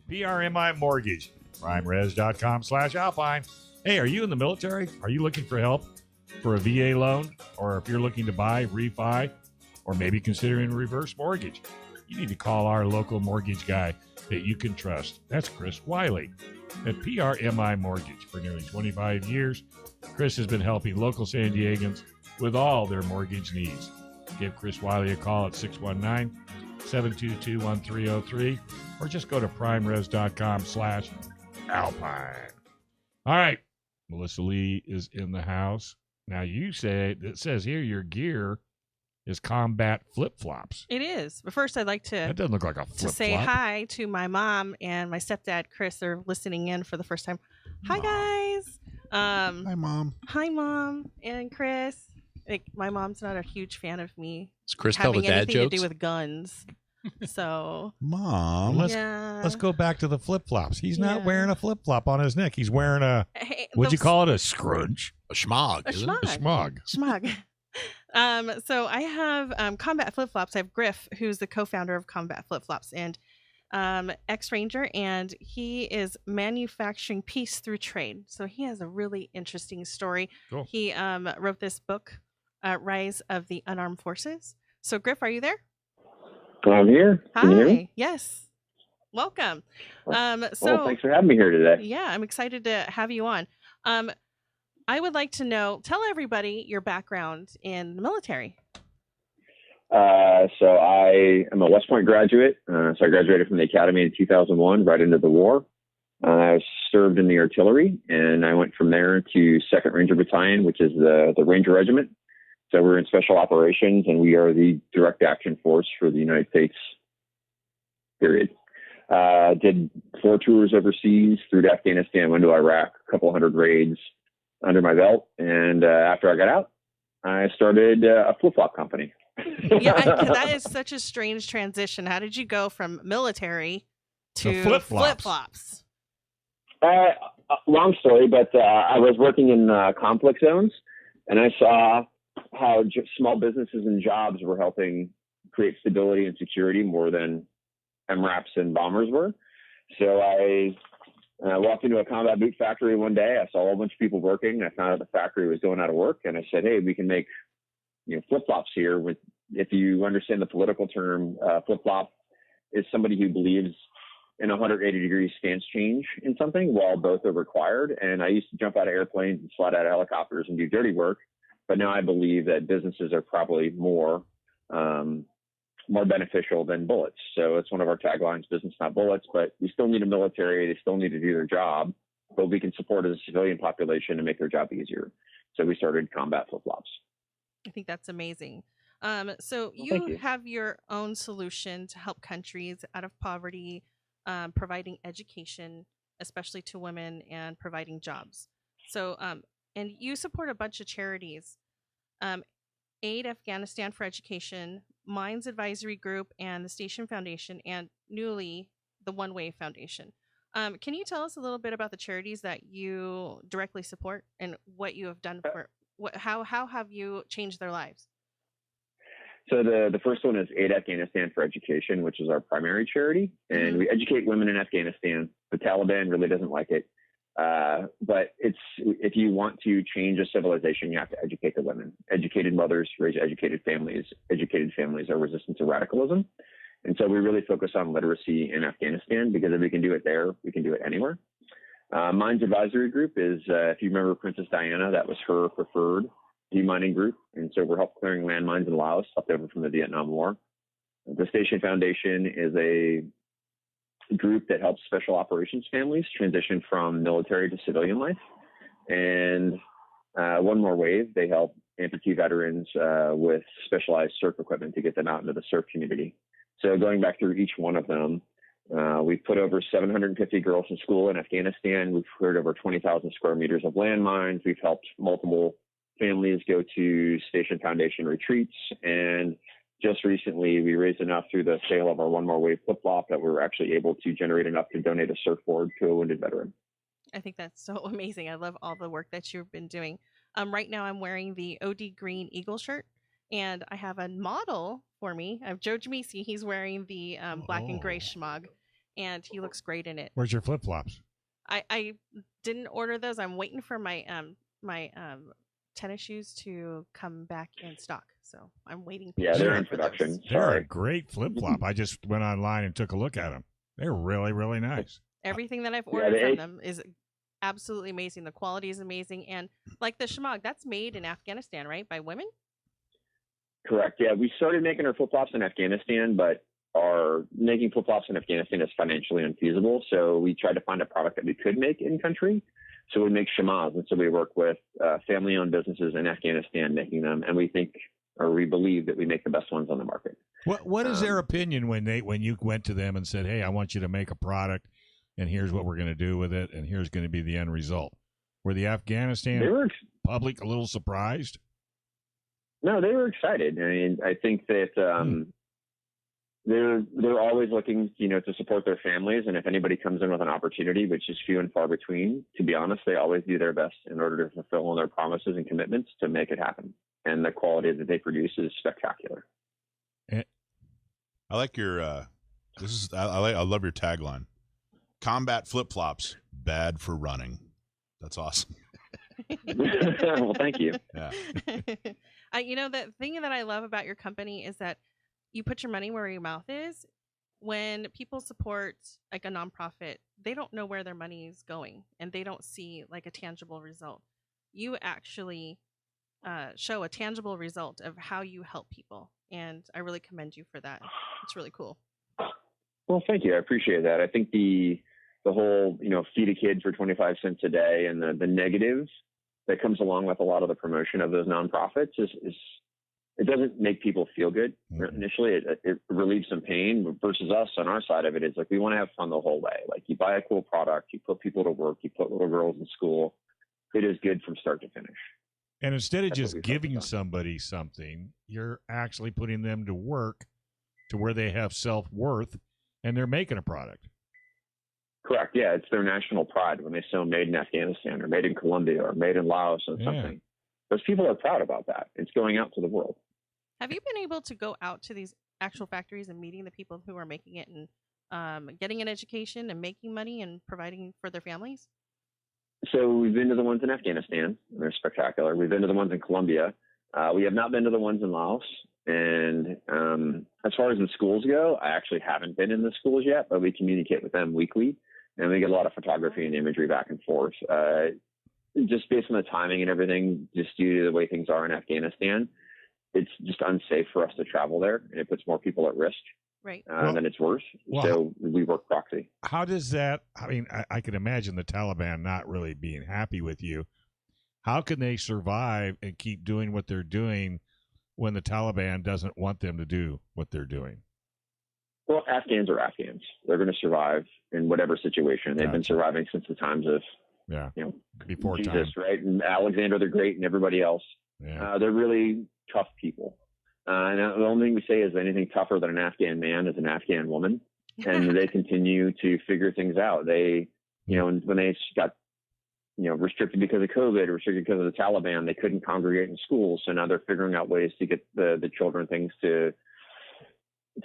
PRMI Mortgage, primeres.com/Alpine. Hey, are you in the military? Are you looking for help for a VA loan? Or if you're looking to buy, refi, or maybe considering a reverse mortgage, you need to call our local mortgage guy that you can trust. That's Chris Wiley at PRMI Mortgage. For nearly 25 years, Chris has been helping local San Diegans with all their mortgage needs. Give Chris Wiley a call at 619-722-1303 or just go to primeres.com/Alpine. All right. Melissa Lee is in the house. Now you say, it says here your gear is combat flip-flops. It is. But first I'd like That doesn't look like a flip-flop. to say hi to my mom and my stepdad, Chris. They're listening in for the first time. Hi, guys. Hi, Mom. Hi, Mom and Chris. Like, my mom's not a huge fan of me Does Chris tell the having dad anything jokes? to do with guns. So, Mom. Let's go back to the flip-flops. He's not Yeah. wearing a flip-flop on his neck. He's wearing a, hey, what'd you call it, a scrunch? A schmog, A isn't it? A smog. Schmug. So I have Combat Flip Flops. I have Griff, who's the co-founder of Combat Flip Flops, and ex-ranger, and he is manufacturing peace through trade. So he has a really interesting story. Cool. He wrote this book, Rise of the Unarmed Forces. So Griff, are you there? I'm here. Can you hear me? Hi. Yes. Welcome. Well, So thanks for having me here today. yeah, I'm excited to have you on. I would like to know, tell everybody your background in the military. So I am a West Point graduate. So I graduated from the academy in 2001, right into the war. I served in the artillery, and I went from there to 2nd Ranger Battalion, which is the Ranger Regiment. So we're in special operations, and we are the direct action force for the United States, period. Did 4 tours overseas through to Afghanistan, went to Iraq, a couple hundred raids under my belt. And after I got out, I started a flip-flop company. Yeah, that is such a strange transition. How did you go from military to flip-flops? flip-flops? Long story, but I was working in conflict zones, and I saw how small businesses and jobs were helping create stability and security more than MRAPs and bombers were. So I walked into a combat boot factory one day. I saw a whole bunch of people working. I found out the factory was going out of work, and I said, "Hey, we can make flip-flops here." If you understand the political term, flip-flop is somebody who believes in a 180-degree stance change in something while both are required. And I used to jump out of airplanes and slide out of helicopters and do dirty work, but now I believe that businesses are probably more beneficial than bullets. So it's one of our taglines: business, not bullets. But we still need a military. They still need to do their job, but we can support as a civilian population and make their job easier. So we started Combat Flip-Flops. I think that's amazing. So thank you. have your own solution to help countries out of poverty, providing education, especially to women, and providing jobs. So, and you support a bunch of charities, Aid Afghanistan for Education, Minds Advisory Group, and the Station Foundation, and newly the One Way Foundation. Can you tell us a little bit about the charities that you directly support and what you have done for? How have you changed their lives? So the first one is Aid Afghanistan for Education, which is our primary charity. And we educate women in Afghanistan. The Taliban really doesn't like it. But if you want to change a civilization, you have to educate the women. Educated mothers raise educated families. Educated families are resistant to radicalism. And so we really focus on literacy in Afghanistan, because if we can do it there, we can do it anywhere. Mines Advisory Group is, if you remember Princess Diana, that was her preferred demining group. And so we're help clearing landmines in Laos, left over from the Vietnam War. The Station Foundation is a group that helps special operations families transition from military to civilian life. And One More Wave, they help amputee veterans with specialized surf equipment to get them out into the surf community. So going back through each one of them, we've put over 750 girls in school in Afghanistan. We've cleared over 20,000 square meters of landmines. We've helped multiple families go to Station Foundation retreats. And just recently, we raised enough through the sale of our One More Wave flip-flop that we're actually able to generate enough to donate a surfboard to a wounded veteran. I think that's so amazing. I love all the work that you've been doing. Right now, I'm wearing the OD Green Eagle shirt, and I have a model for me. I have Joe Jamisi. He's wearing the black and gray schmog. and he looks great in it. Where's your flip flops? I didn't order those. I'm waiting for my tennis shoes to come back in stock. So I'm waiting. Yeah, they're in for production. those. They're a great flip flop. I just went online and took a look at them. They're really, really nice. Everything that I've ordered from them is absolutely amazing. The quality is amazing, and like the Shemagh, that's made in Afghanistan, right, by women? Correct. Yeah, we started making our flip flops in Afghanistan, but making flip flops in Afghanistan is financially unfeasible. So we tried to find a product that we could make in country. So we make Shemahs, and so we work with family-owned businesses in Afghanistan making them, and we believe that we make the best ones on the market. What is their opinion when you went to them and said, "Hey, I want you to make a product, and here's what we're going to do with it, and here's going to be the end result"? Were the Afghanistan public a little surprised? No, they were excited. I mean, I think that they're always looking, to support their families. And if anybody comes in with an opportunity, which is few and far between, to be honest, they always do their best in order to fulfill on their promises and commitments to make it happen. And the quality that they produce is spectacular. I like your, I love your tagline. Combat flip-flops, bad for running. That's awesome. Well, thank you. Yeah. The thing that I love about your company is that you put your money where your mouth is. When people support like a nonprofit, they don't know where their money is going, and they don't see like a tangible result. You actually show a tangible result of how you help people, and I really commend you for that. It's really cool. Well, thank you. I appreciate that. I think the whole, feed a kid for 25 cents a day and the negatives that comes along with a lot of the promotion of those nonprofits is it doesn't make people feel good. Initially. It relieves some pain versus us on our side of it is like, we want to have fun the whole way. Like you buy a cool product, you put people to work, you put little girls in school. It is good from start to finish. And instead of just giving somebody something, you're actually putting them to work to where they have self-worth and they're making a product. Correct. Yeah. It's their national pride when they sell made in Afghanistan or made in Colombia or made in Laos or something. Those people are proud about that. It's going out to the world. Have you been able to go out to these actual factories and meeting the people who are making it and getting an education and making money and providing for their families? So we've been to the ones in Afghanistan. They're spectacular. We've been to the ones in Colombia. We have not been to the ones in Laos. And as far as the schools go, I actually haven't been in the schools yet, but we communicate with them weekly. And we get a lot of photography and imagery back and forth. Just based on the timing and everything, just due to the way things are in Afghanistan, it's just unsafe for us to travel there, and it puts more people at risk than it's worth. So we work proxy. How does that, I can imagine the Taliban not really being happy with you. How can they survive and keep doing what they're doing when the Taliban doesn't want them to do what they're doing? Well, Afghans are Afghans. They're going to survive in whatever situation. They've been surviving since the times of before Jesus, time. Right? And Alexander the Great and everybody else. Yeah. They're really tough people. And the only thing we say is anything tougher than an Afghan man is an Afghan woman. And they continue to figure things out. They, when they got, restricted because of COVID, restricted because of the Taliban, they couldn't congregate in schools. So now they're figuring out ways to get the children things to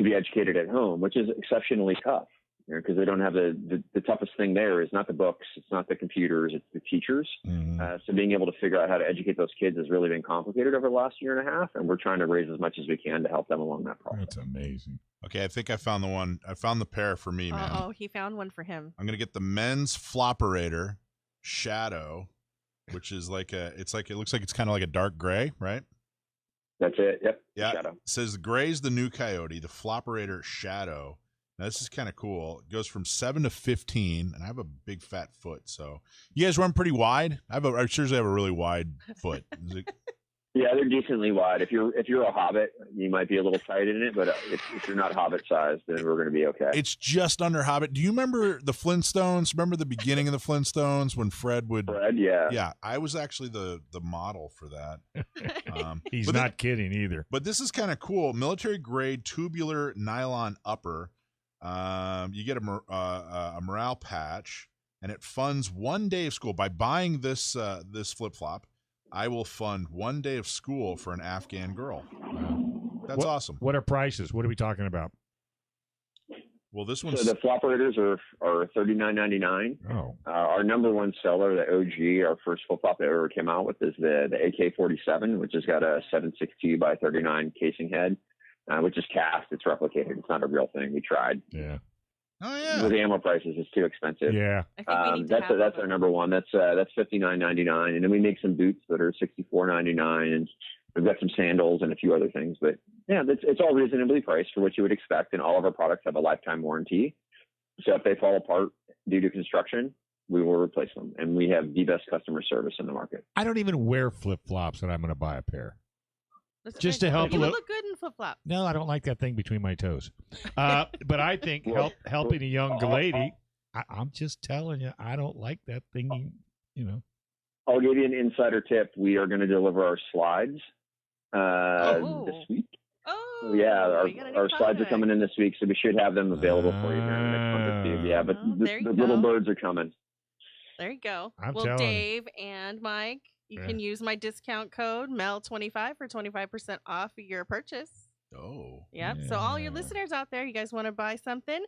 be educated at home, which is exceptionally tough. Because they don't have the toughest thing there is not the books, it's not the computers, it's the teachers. Mm-hmm. So being able to figure out how to educate those kids has really been complicated over the last year and a half, and we're trying to raise as much as we can to help them along that process. That's amazing. Okay, I think I found the one. I found the pair for me, man. Oh, he found one for him. I'm gonna get the men's Flopperator Shadow, which is it looks like it's kind of like a dark gray, right? That's it. Yep. Yeah. Shadow. It says gray's the new coyote. The Flopperator Shadow. Now, this is kind of cool. It goes from 7 to 15, and I have a big fat foot. So you guys run pretty wide. I seriously have a really wide foot. Yeah, they're decently wide. If you're a hobbit, you might be a little tight in it, but if you're not hobbit sized, then we're going to be okay. It's just under hobbit. Do you remember the Flintstones? Remember the beginning of the Flintstones when Fred, yeah. Yeah, I was actually the model for that. He's not kidding either. But this is kind of cool. Military grade tubular nylon upper. You get a morale patch, and it funds 1 day of school. By buying this flip flop, I will fund 1 day of school for an Afghan girl. That's awesome. What are prices? What are we talking about? Well, this So one's the flop-raters are $39.99. Oh, Our number one seller, the OG, our first flip-flop that ever came out with, is the AK-47, which has got a 7.62 by 39 casing head, which is cast. It's replicated. It's not a real thing. We tried. yeah. oh yeah. With ammo prices, it's too expensive. Yeah. I think we need to have That's one. our number one. That's $59.99, and then we make some boots that are $64.99, and we've got some sandals and a few other things. But yeah, it's all reasonably priced for what you would expect, and all of our products have a lifetime warranty. So if they fall apart due to construction, we will replace them, and we have the best customer service in the market. I don't even wear flip flops, and I'm going to buy a pair. That's just good. to help You a would little- look good in flip flop. No, I don't like that thing between my toes. But I think helping a young lady, I'm just telling you, I don't like that thing. You know. I'll give you an insider tip. We are going to deliver our slides this week. Oh, Yeah, you got a new our slides are product. coming in this week, so we should have them available for you here in the next month or two. Yeah, but Oh, there you the little go. birds are coming. There you go. I'm well, telling you. Dave and Mike, you can use my discount code MEL25 for 25% off your purchase. Oh. Yep. So all your Yeah. listeners out there, you guys want to buy something,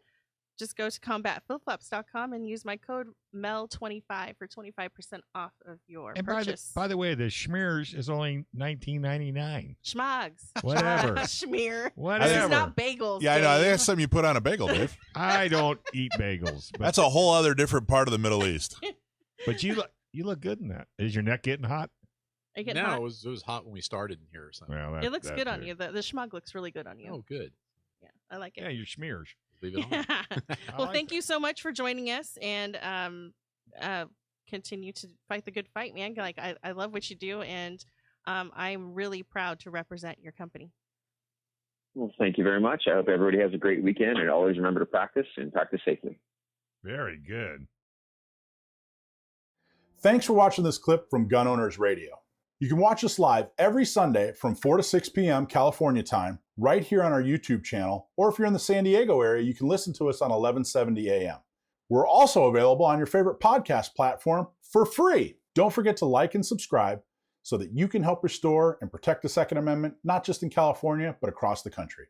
just go to combatflipflops.com and use my code MEL25 for 25% off of your And purchase. by the way, the schmears is only $19.99. Schmogs. Whatever. Schmear. Whatever. This is not bagels. Yeah, I know. I think Dave. that's something you put on a bagel, Dave. I don't eat bagels, but That's a whole other different part of the Middle East. but you look good in that. Is your neck getting hot? Are you getting No, hot? it was hot when we started in here or something. Well, It looks good on you. The schmug looks really good on you. Oh, good. Yeah, I like it. Yeah, your schmears. Leave it on. Well, like thank you so much for joining us, and continue to fight the good fight, man. Like I love what you do, and I'm really proud to represent your company. Well, thank you very much. I hope everybody has a great weekend, and always remember to practice and practice safely. Very good. Thanks for watching this clip from Gun Owners Radio. You can watch us live every Sunday from 4 to 6 p.m. California time, right here on our YouTube channel, or if you're in the San Diego area, you can listen to us on 1170 a.m. We're also available on your favorite podcast platform for free. Don't forget to like and subscribe so that you can help restore and protect the Second Amendment, not just in California, but across the country.